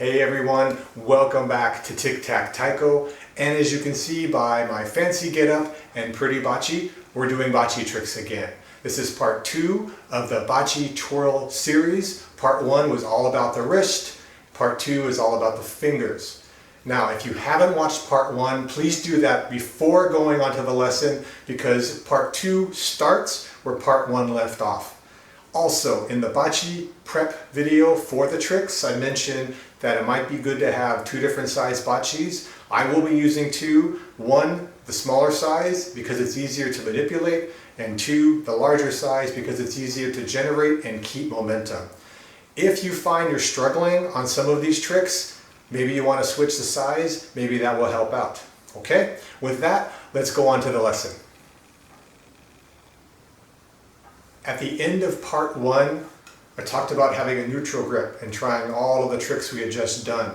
Hey everyone, welcome back to Tic Tac Taiko. And as you can see by my fancy getup and pretty Bachi, we're doing Bachi tricks again. This is part 2 of the Bachi twirl series. Part 1 was all about the wrist. Part 2 is all about the fingers. Now, if you haven't watched part 1, please do that before going on to the lesson because part 2 starts where part 1 left off. Also, in the Bachi prep video for the tricks, I mentioned that it might be good to have 2 different size Bachis. I will be using 2. 1, the smaller size because it's easier to manipulate, and 2, the larger size because it's easier to generate and keep momentum. If you find you're struggling on some of these tricks, maybe you want to switch the size, maybe that will help out. Okay? With that, let's go on to the lesson. At the end of part 1, I talked about having a neutral grip and trying all of the tricks we had just done.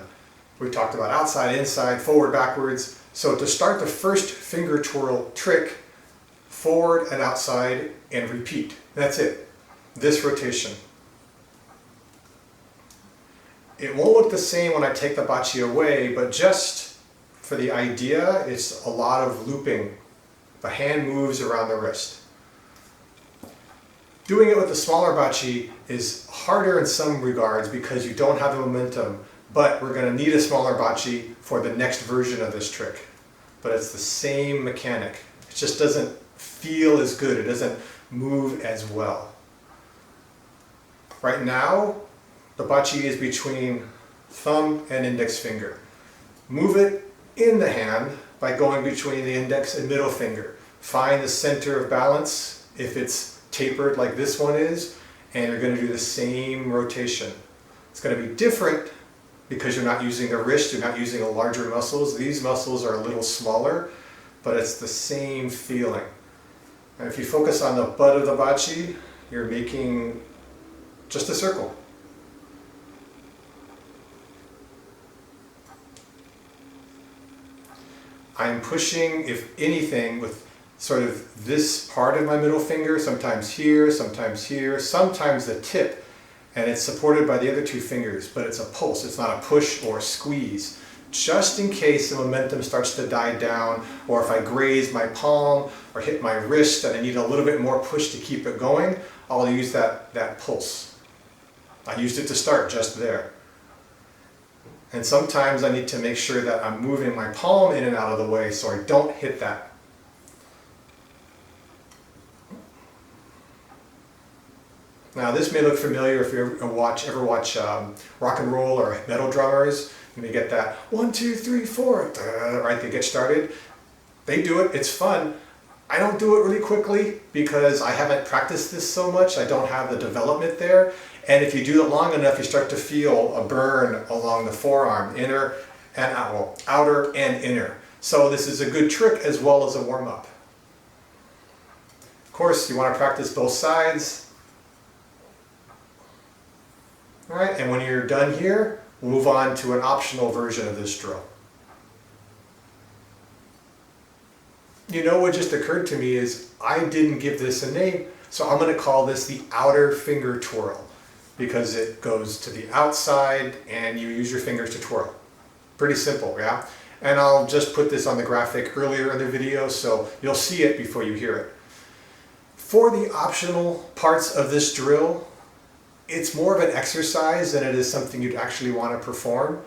We talked about outside, inside, forward, backwards. So to start the first finger twirl trick, forward and outside and repeat. That's it. This rotation. It won't look the same when I take the Bachi away, but just for the idea, it's a lot of looping. The hand moves around the wrist. Doing it with the smaller Bachi is harder in some regards because you don't have the momentum, but we're going to need a smaller Bachi for the next version of this trick. But it's the same mechanic. It just doesn't feel as good. It doesn't move as well. Right now, the Bachi is between thumb and index finger. Move it in the hand by going between the index and middle finger. Find the center of balance if it's tapered like this one is, and you're going to do the same rotation. It's going to be different because you're not using the wrist, you're not using the larger muscles. These muscles are a little smaller, but it's the same feeling. And if you focus on the butt of the Bachi, you're making just a circle. I'm pushing, if anything, with sort of this part of my middle finger, sometimes here, sometimes the tip, and it's supported by the other 2 fingers, but it's a pulse, it's not a push or a squeeze. Just in case the momentum starts to die down, or if I graze my palm or hit my wrist and I need a little bit more push to keep it going, I'll use that pulse. I used it to start just there. And sometimes I need to make sure that I'm moving my palm in and out of the way so I don't hit that. Now this may look familiar if you ever watch rock and roll or metal drummers, and they get that 1, 2, 3, 4, right? They get started. They do it. It's fun. I don't do it really quickly because I haven't practiced this so much. I don't have the development there. And if you do it long enough, you start to feel a burn along the forearm, inner and out, well, outer and inner. So this is a good trick as well as a warm-up. Of course, you want to practice both sides. All right, and when you're done here, move on to an optional version of this drill. You know what just occurred to me is I didn't give this a name, so I'm going to call this the outer finger twirl because it goes to the outside and you use your fingers to twirl. Pretty simple, yeah? And I'll just put this on the graphic earlier in the video so you'll see it before you hear it. For the optional parts of this drill, it's more of an exercise than it is something you'd actually want to perform.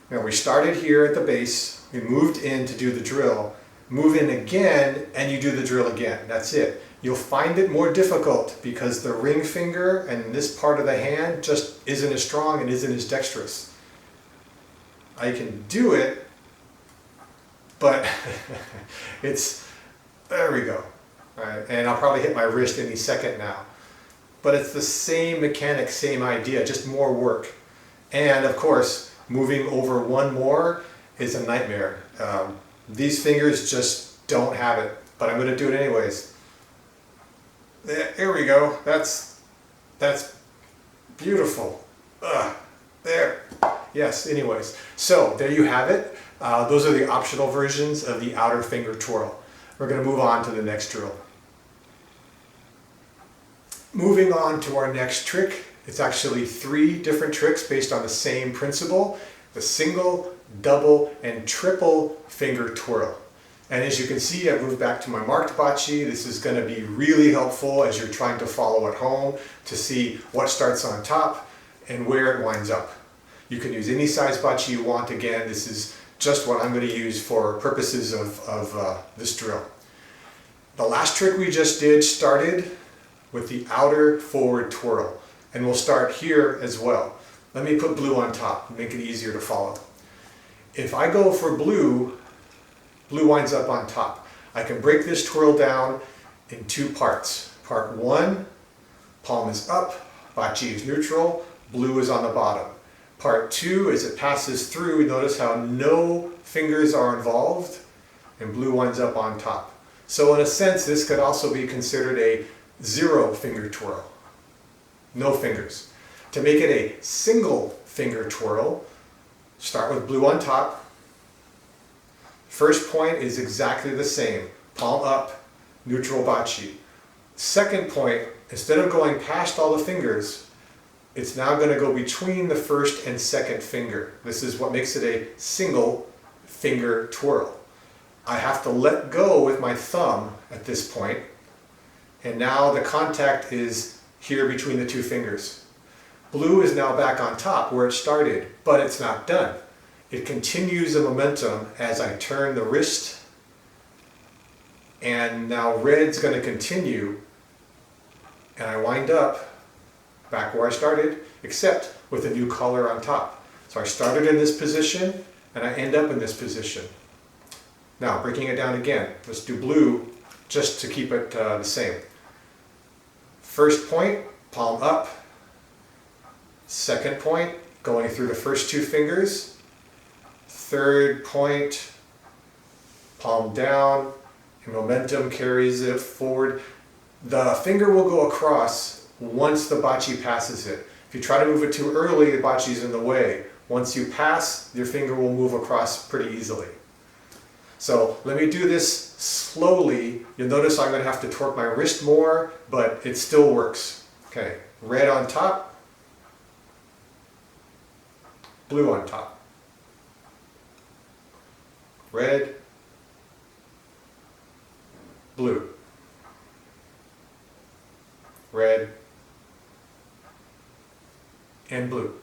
You know, we started here at the base, we moved in to do the drill, move in again, and you do the drill again. That's it. You'll find it more difficult because the ring finger and this part of the hand just isn't as strong and isn't as dexterous. I can do it, but there we go. All right, and I'll probably hit my wrist any second now. But it's the same mechanic, same idea, just more work. And of course, moving over one more is a nightmare. These fingers just don't have it, but I'm going to do it anyways. There we go. That's beautiful. There. Yes, anyways. So there you have it. Those are the optional versions of the outer finger twirl. We're going to move on to the next drill. Moving on to our next trick, it's actually 3 different tricks based on the same principle. the single, double, and triple finger twirl. And as you can see, I've moved back to my marked bachi. This is going to be really helpful as you're trying to follow at home to see what starts on top and where it winds up. You can use any size bachi you want. Again, this is just what I'm going to use for purposes of this drill. The last trick we just did started with the outer forward twirl, and we'll start here as well. Let me put blue on top, make it easier to follow. If I go for blue, blue winds up on top. I can break this twirl down in two parts. Part one, palm is up, bachi is neutral, blue is on the bottom. Part two, as it passes through, notice how no fingers are involved and blue winds up on top. So in a sense, this could also be considered a 0 finger twirl. No fingers. To make it a single finger twirl, start with blue on top. First point is exactly the same. Palm up, neutral bachi. Second point, instead of going past all the fingers, it's now going to go between the first and second finger. This is what makes it a single finger twirl. I have to let go with my thumb at this point, and now the contact is here between the two fingers. Blue is now back on top where it started, but it's not done. It continues the momentum as I turn the wrist, and now red's going to continue, and I wind up back where I started, except with a new color on top. So I started in this position, and I end up in this position. Now, breaking it down again, let's do blue just to keep it the same. First point, palm up. Second point, going through the first two fingers. Third point, palm down, and momentum carries it forward. The finger will go across once the bachi passes it. If you try to move it too early, the bachi's in the way. Once you pass, your finger will move across pretty easily. So let me do this slowly. You'll notice I'm going to have to torque my wrist more, but it still works. Okay, red on top, blue on top. Red, blue. Red, and blue.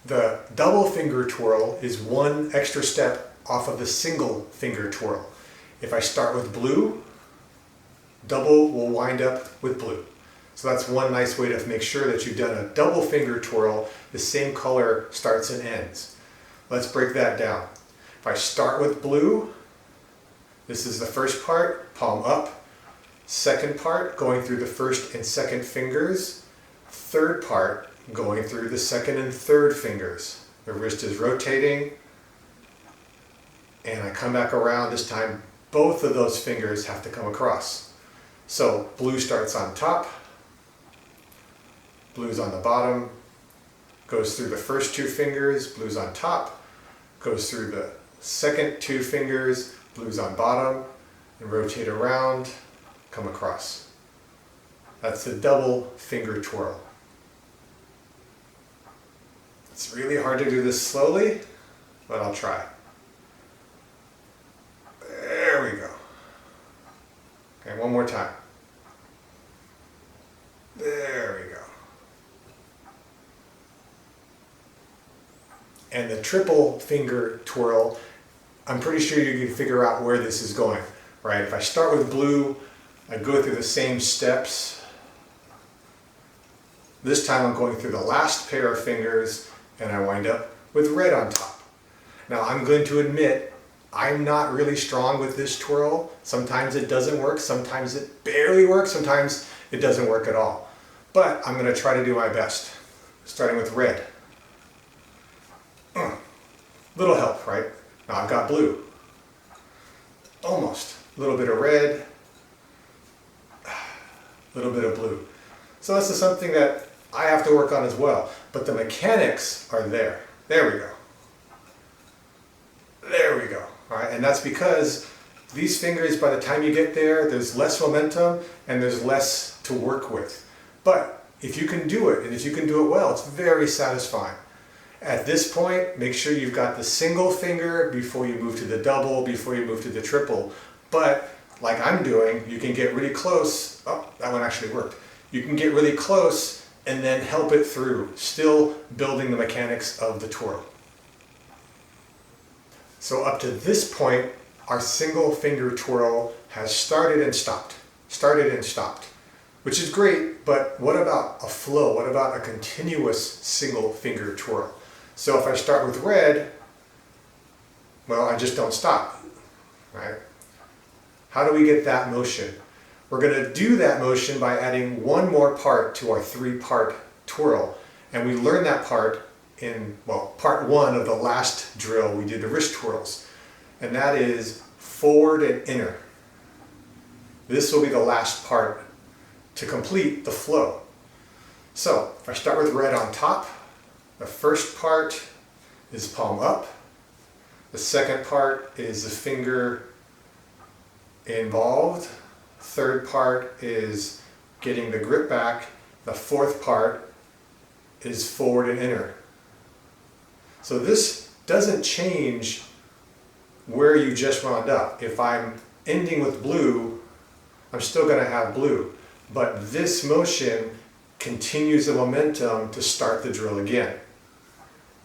The double finger twirl is one extra step off of the single finger twirl. If I start with blue, double will wind up with blue. So that's one nice way to make sure that you've done a double finger twirl, the same color starts and ends. Let's break that down. If I start with blue, this is the first part, palm up. Second part, going through the first and second fingers. Third part, going through the second and third fingers. The wrist is rotating, and I come back around. This time, both of those fingers have to come across. So blue starts on top, blue's on the bottom, goes through the first two fingers, blue's on top, goes through the second two fingers, blue's on bottom, and rotate around, come across. That's the double finger twirl. It's really hard to do this slowly, but I'll try. There we go. Okay, one more time. There we go. And the triple finger twirl, I'm pretty sure you can figure out where this is going, right? If I start with blue, I go through the same steps. This time I'm going through the last pair of fingers, and I wind up with red on top. Now I'm going to admit, I'm not really strong with this twirl. Sometimes it doesn't work, sometimes it barely works, sometimes it doesn't work at all. But I'm going to try to do my best, starting with red. Little help, right? Now I've got blue. Almost. A little bit of red, a little bit of blue. So this is something that I have to work on as well. But the mechanics are there. There we go. There we go. All right, and that's because these fingers, by the time you get there, there's less momentum and there's less to work with. But if you can do it, and if you can do it well, it's very satisfying. At this point, make sure you've got the single finger before you move to the double, before you move to the triple. But like I'm doing, you can get really close. Oh, that one actually worked. You can get really close and then help it through, still building the mechanics of the twirl. So up to this point, our single finger twirl has started and stopped, which is great, but what about a flow? What about a continuous single finger twirl? So if I start with red, well, I just don't stop, right? How do we get that motion? We're going to do that motion by adding one more part to our 3-part twirl. And we learned that part in, well, part 1 of the last drill. We did the wrist twirls. And that is forward and inner. This will be the last part to complete the flow. So if I start with red on top, the first part is palm up. The second part is the finger involved. Third part is getting the grip back. The fourth part is forward and inner. So this doesn't change where you just wound up. If I'm ending with blue, I'm still going to have blue. But this motion continues the momentum to start the drill again.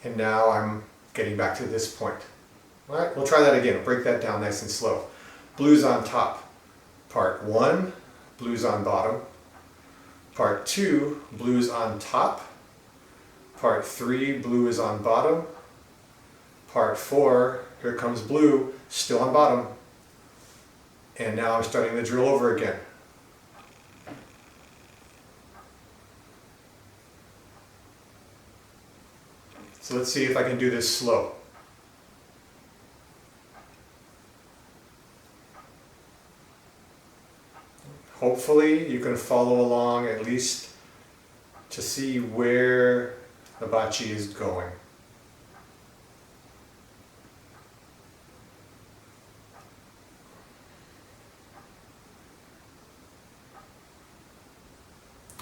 And now I'm getting back to this point. All right, we'll try that again. Break that down nice and slow. Blues on top. Part 1, blues on bottom. Part 2, blues on top. Part 3, blue is on bottom. Part 4, here comes blue, still on bottom. And now I'm starting the drill over again. So let's see if I can do this slow. Hopefully you can follow along at least to see where the bachi is going.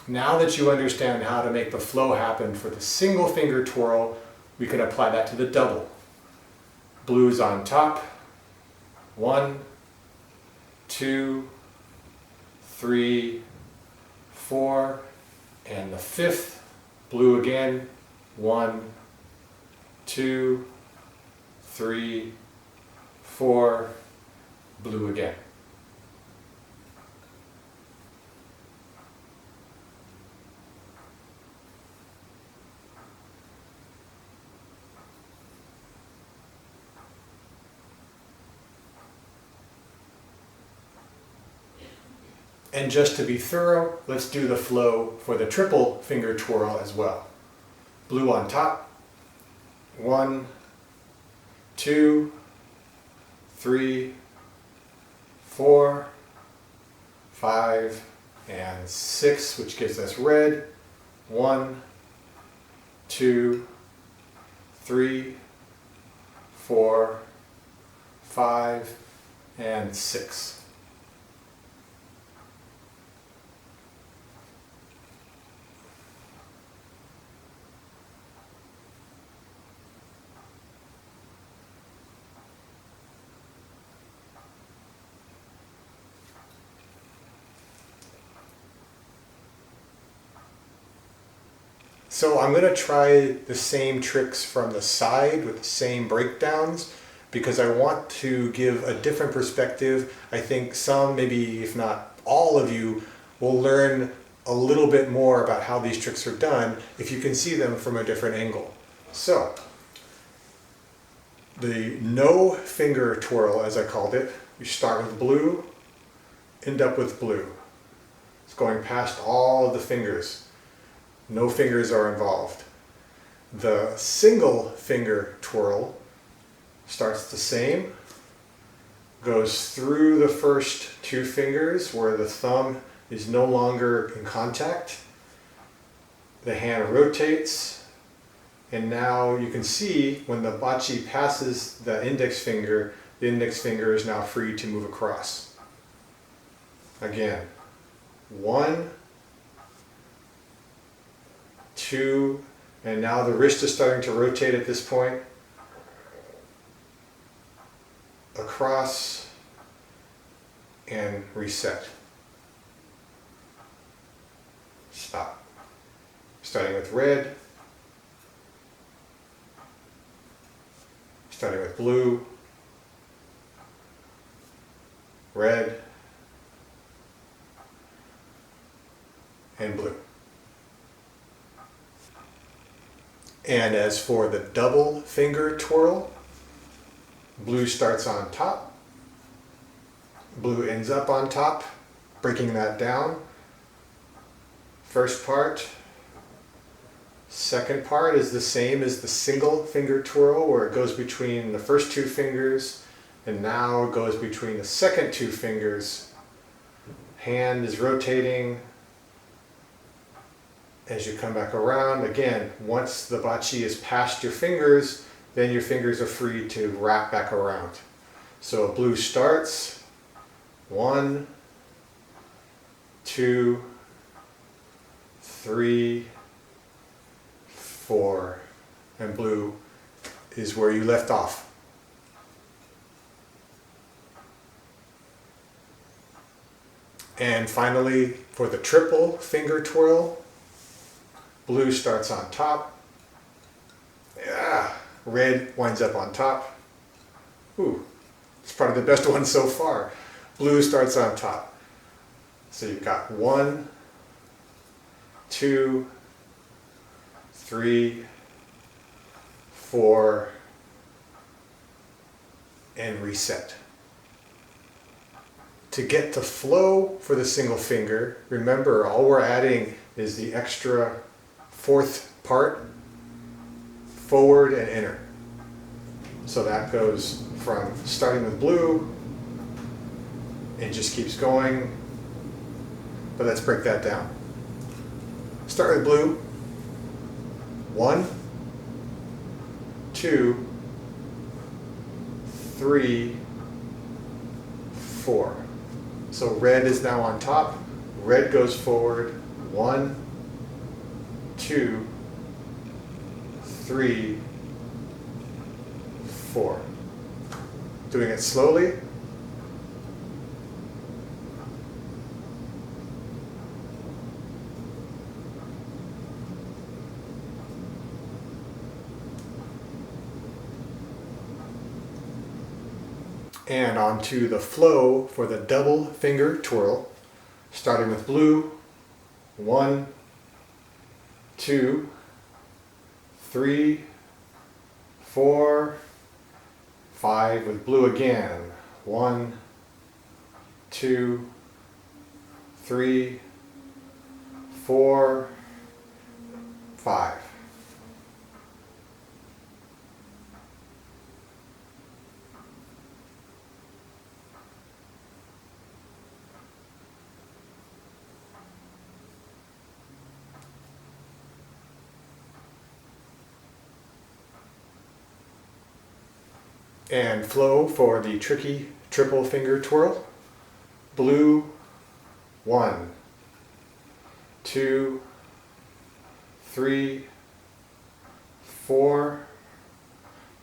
Now that you understand how to make the flow happen for the single finger twirl, we can apply that to the double. Blues on top. 1, 2, 3, 4, and the 5th, blue again. 1, 2, 3, 4, blue again. And just to be thorough, let's do the flow for the triple finger twirl as well. Blue on top. 1, 2, 3, 4, 5, and 6, which gives us red. 1, 2, 3, 4, 5, and 6. So I'm going to try the same tricks from the side with the same breakdowns because I want to give a different perspective. I think some, maybe if not all of you, will learn a little bit more about how these tricks are done if you can see them from a different angle. So, the no finger twirl, as I called it, you start with blue, end up with blue. It's going past all of the fingers. No fingers are involved. The single finger twirl starts the same, goes through the first 2 fingers where the thumb is no longer in contact. The hand rotates, and now you can see when the bachi passes the index finger is now free to move across. Again, 1, 2, and now the wrist is starting to rotate at this point. Across and reset. Stop. Starting with red, starting with blue, red, and blue. And as for the double finger twirl, blue starts on top, blue ends up on top, breaking that down. First part, second part is the same as the single finger twirl, where it goes between the first 2 fingers and now it goes between the second 2 fingers. Hand is rotating as you come back around. Again, once the bachi is past your fingers, then your fingers are free to wrap back around. So blue starts, 1, 2, 3, 4, and blue is where you left off. And finally, for the triple finger twirl, blue starts on top, red winds up on top. Ooh, it's probably the best one so far. Blue starts on top. So you've got 1, 2, 3, 4, and reset. To get to flow for the single finger, remember all we're adding is the extra 4th part, forward and inner. So that goes from starting with blue, it just keeps going, but let's break that down. Start with blue, 1, 2, 3, 4. So red is now on top, red goes forward, 1, 2, 3, 4. Doing it slowly. And onto the flow for the double finger twirl, starting with blue, 1, 2, 3, 4, 5, with blue again, 1, 2, 3, 4, 5. And flow for the tricky triple finger twirl. Blue, 1, 2, 3, 4,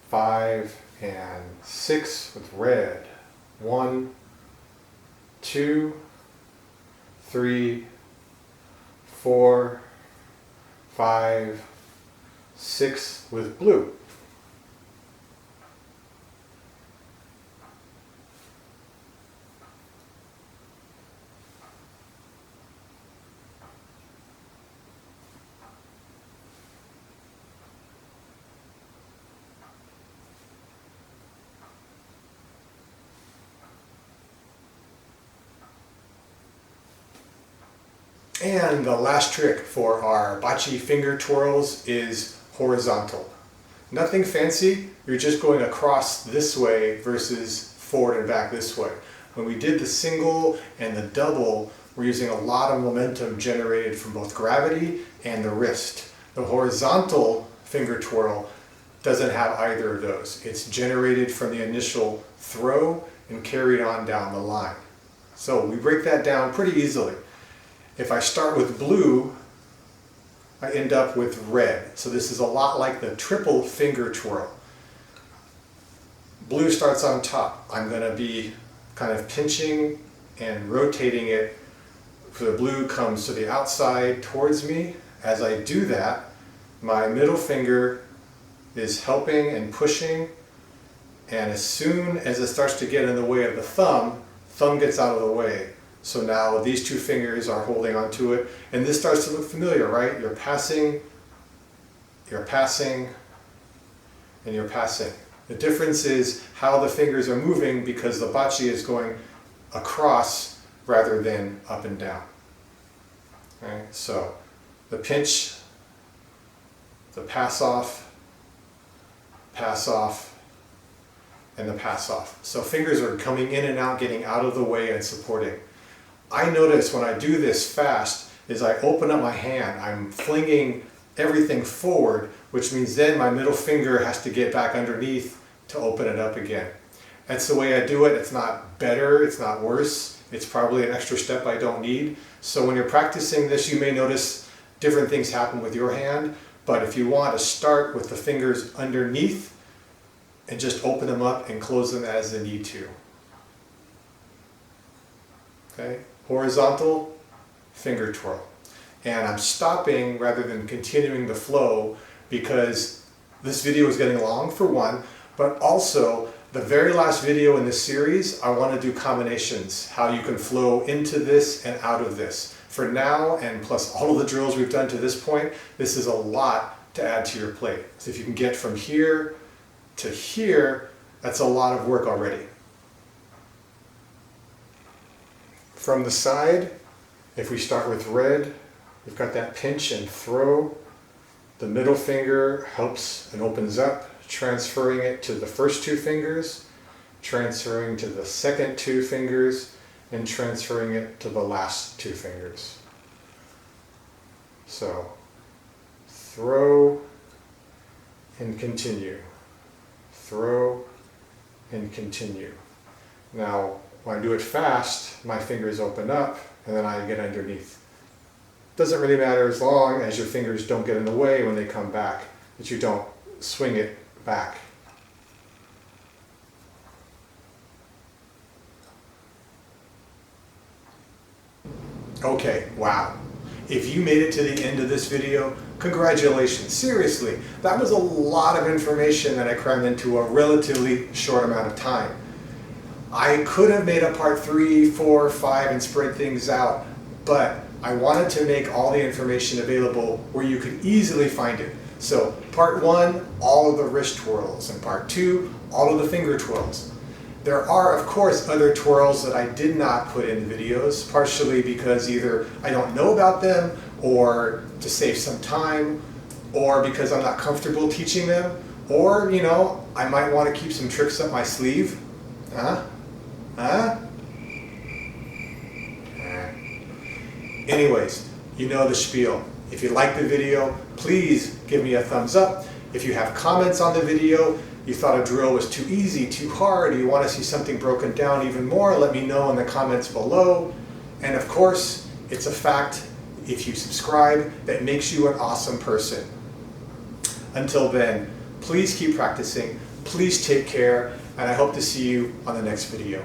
5, and 6 with red. 1, 2, 3, 4, 5, 6 with blue. And the last trick for our bachi finger twirls is horizontal. Nothing fancy, you're just going across this way versus forward and back this way. When we did the single and the double, we're using a lot of momentum generated from both gravity and the wrist. The horizontal finger twirl doesn't have either of those. It's generated from the initial throw and carried on down the line. So we break that down pretty easily. If I start with blue, I end up with red. So this is a lot like the triple finger twirl. Blue starts on top. I'm going to be kind of pinching and rotating it so the blue comes to the outside towards me. As I do that, my middle finger is helping and pushing, and as soon as it starts to get in the way of the thumb gets out of the way. So now these two fingers are holding onto it, and this starts to look familiar, right? You're passing, and you're passing. The difference is how the fingers are moving because the bachi is going across rather than up and down. Okay? So the pinch, the pass off, and the pass off. So fingers are coming in and out, getting out of the way and supporting. I notice when I do this fast is I open up my hand, I'm flinging everything forward, which means then my middle finger has to get back underneath to open it up again. That's the way I do it. It's not better, it's not worse. It's probably an extra step I don't need. So when you're practicing this, you may notice different things happen with your hand, but if you want to start with the fingers underneath and just open them up and close them as they need to. Okay, horizontal finger twirl. And I'm stopping rather than continuing the flow because this video is getting long for one, but also the very last video in this series, I want to do combinations, how you can flow into this and out of this. For now, and plus all of the drills we've done to this point, this is a lot to add to your plate. So if you can get from here to here, that's a lot of work already. From the side, if we start with red, we've got that pinch and throw. The middle finger helps and opens up, transferring it to the first two fingers, transferring to the second two fingers, and transferring it to the last two fingers. So, throw and continue. Throw and continue. Now, when I do it fast, my fingers open up and then I get underneath. Doesn't really matter as long as your fingers don't get in the way when they come back, that you don't swing it back. Okay, wow. If you made it to the end of this video, congratulations. Seriously, that was a lot of information that I crammed into a relatively short amount of time. I could have made a part 3, 4, 5 and spread things out, but I wanted to make all the information available where you could easily find it. So part 1, all of the wrist twirls, and part 2, all of the finger twirls. There are, of course, other twirls that I did not put in the videos, partially because either I don't know about them, or to save some time, or because I'm not comfortable teaching them, or, you know, I might want to keep some tricks up my sleeve. Anyways, you know the spiel. If you like the video, please give me a thumbs up. If you have comments on the video, you thought a drill was too easy, too hard, or you want to see something broken down even more, let me know in the comments below. And of course, it's a fact, if you subscribe, that makes you an awesome person. Until then, please keep practicing, please take care, and I hope to see you on the next video.